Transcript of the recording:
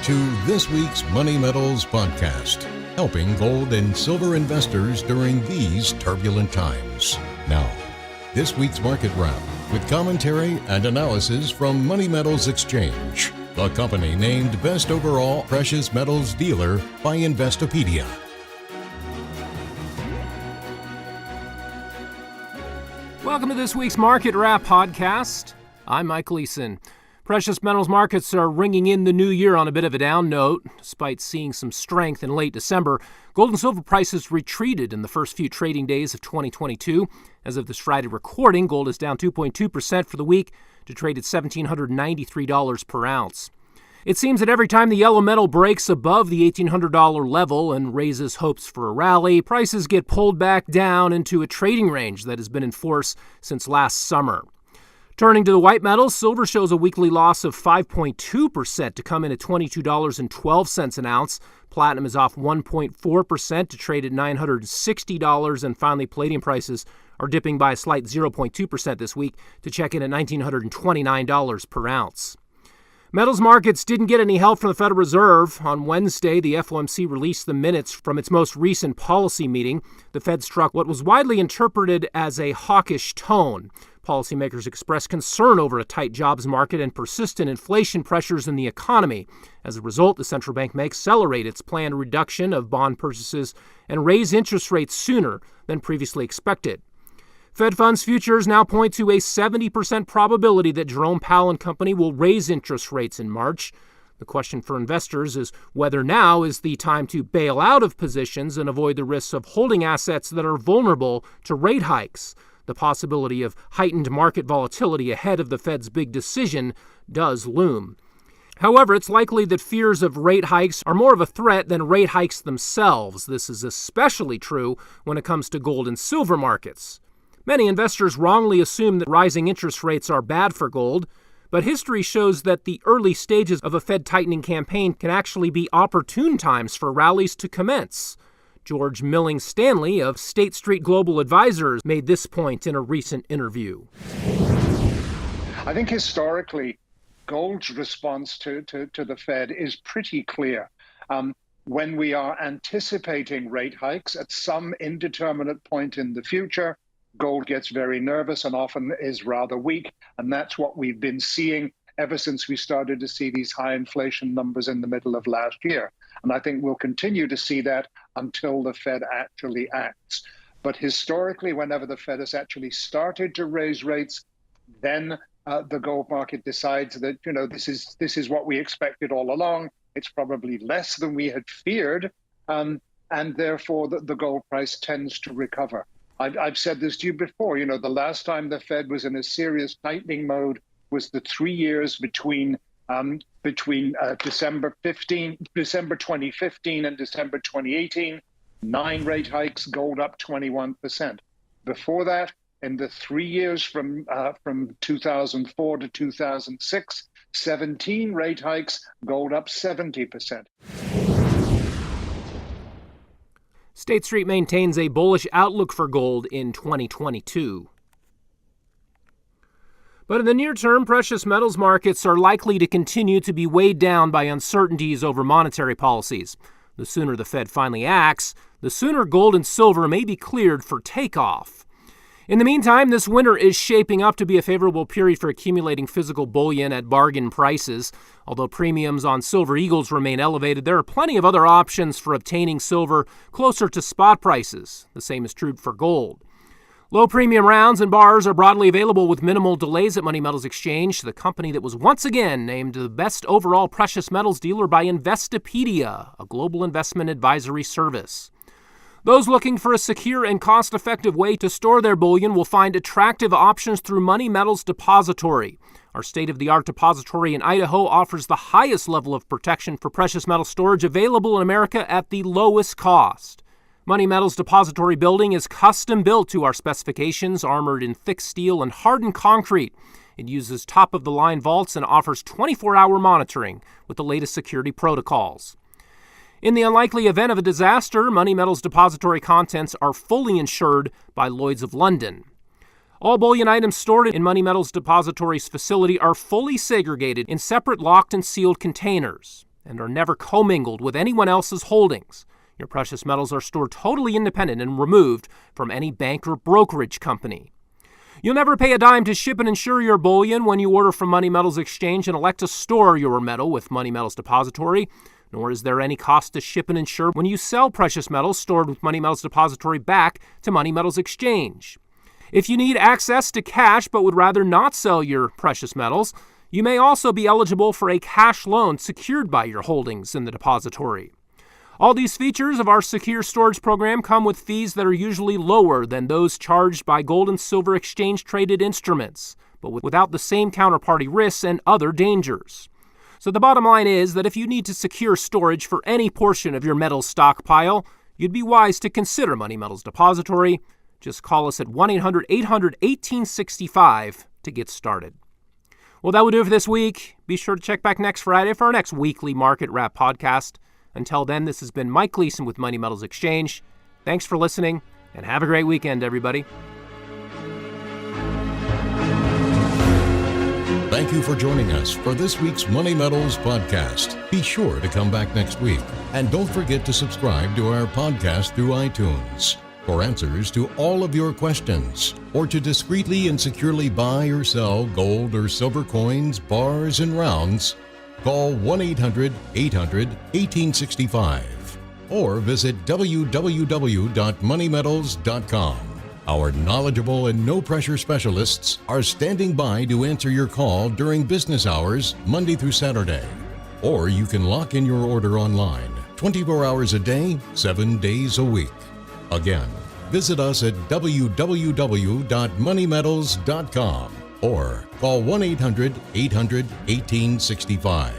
to this week's Money Metals podcast, helping gold and silver investors during these turbulent times. Now, this week's market wrap with commentary and analysis from Money Metals Exchange, the company named Best Overall Precious Metals Dealer by Investopedia. Welcome to this week's Market Wrap podcast. I'm Mike Leeson. Precious metals markets are ringing in the new year on a bit of a down note. Despite seeing some strength in late December, gold and silver prices retreated in the first few trading days of 2022. As of this Friday recording, gold is down 2.2% for the week to trade at $1,793 per ounce. It seems that every time the yellow metal breaks above the $1,800 level and raises hopes for a rally, prices get pulled back down into a trading range that has been in force since last summer. Turning to the white metals, silver shows a weekly loss of 5.2% to come in at $22.12 an ounce. Platinum is off 1.4% to trade at $960, and finally palladium prices are dipping by a slight 0.2% this week to check in at $1,929 per ounce. Metals markets didn't get any help from the Federal Reserve. On Wednesday, the FOMC released the minutes from its most recent policy meeting. The Fed struck what was widely interpreted as a hawkish tone. Policymakers expressed concern over a tight jobs market and persistent inflation pressures in the economy. As a result, the central bank may accelerate its planned reduction of bond purchases and raise interest rates sooner than previously expected. Fed funds futures now point to a 70% probability that Jerome Powell and company will raise interest rates in March. The question for investors is whether now is the time to bail out of positions and avoid the risks of holding assets that are vulnerable to rate hikes. The possibility of heightened market volatility ahead of the Fed's big decision does loom. However, it's likely that fears of rate hikes are more of a threat than rate hikes themselves. This is especially true when it comes to gold and silver markets. Many investors wrongly assume that rising interest rates are bad for gold, but history shows that the early stages of a Fed tightening campaign can actually be opportune times for rallies to commence. George Milling Stanley of State Street Global Advisors made this point in a recent interview. I think historically, gold's response to the Fed is pretty clear. When we are anticipating rate hikes at some indeterminate point in the future, gold gets very nervous and often is rather weak. And that's what we've been seeing ever since we started to see these high inflation numbers in the middle of last year. And I think we'll continue to see that until the Fed actually acts. But historically, whenever the Fed has actually started to raise rates, then the gold market decides that, this is what we expected all along. It's probably less than we had feared. And therefore, the gold price tends to recover. I've said this to you before. The last time the Fed was in a serious tightening mode was the 3 years between December 2015 and December 2018, 9 rate hikes, gold up 21%. Before that, in the 3 years from 2004 to 2006, 17 rate hikes, gold up 70%. State Street maintains a bullish outlook for gold in 2022. But in the near term, precious metals markets are likely to continue to be weighed down by uncertainties over monetary policies. The sooner the Fed finally acts, the sooner gold and silver may be cleared for takeoff. In the meantime, this winter is shaping up to be a favorable period for accumulating physical bullion at bargain prices. Although premiums on silver eagles remain elevated, there are plenty of other options for obtaining silver closer to spot prices. The same is true for gold. Low premium rounds and bars are broadly available with minimal delays at Money Metals Exchange, the company that was once again named the best overall precious metals dealer by Investopedia, a global investment advisory service. Those looking for a secure and cost-effective way to store their bullion will find attractive options through Money Metals Depository. Our state-of-the-art depository in Idaho offers the highest level of protection for precious metal storage available in America at the lowest cost. Money Metals Depository building is custom built to our specifications, armored in thick steel and hardened concrete. It uses top-of-the-line vaults and offers 24-hour monitoring with the latest security protocols. In the unlikely event of a disaster, Money Metals Depository contents are fully insured by Lloyd's of London. All bullion items stored in Money Metals Depository's facility are fully segregated in separate locked and sealed containers. and are never commingled with anyone else's holdings. Your precious metals are stored totally independent and removed from any bank or brokerage company. You'll never pay a dime to ship and insure your bullion when you order from Money Metals Exchange and elect to store your metal with Money Metals Depository, nor is there any cost to ship and insure when you sell precious metals stored with Money Metals Depository back to Money Metals Exchange. If you need access to cash but would rather not sell your precious metals, you may also be eligible for a cash loan secured by your holdings in the depository. All these features of our secure storage program come with fees that are usually lower than those charged by gold and silver exchange-traded instruments, but without the same counterparty risks and other dangers. So the bottom line is that if you need to secure storage for any portion of your metals stockpile, you'd be wise to consider Money Metals Depository. Just call us at 1-800-800-1865 to get started. Well, that will do it for this week. Be sure to check back next Friday for our next weekly Market Wrap podcast. Until then, this has been Mike Gleason with Money Metals Exchange. Thanks for listening, and have a great weekend, everybody. Thank you for joining us for this week's Money Metals podcast. Be sure to come back next week. And don't forget to subscribe to our podcast through iTunes. For answers to all of your questions, or to discreetly and securely buy or sell gold or silver coins, bars, and rounds, call 1-800-800-1865 or visit www.moneymetals.com. Our knowledgeable and no-pressure specialists are standing by to answer your call during business hours, Monday through Saturday. Or you can lock in your order online, 24 hours a day, 7 days a week. Again, visit us at www.moneymetals.com or call 1-800-800-1865.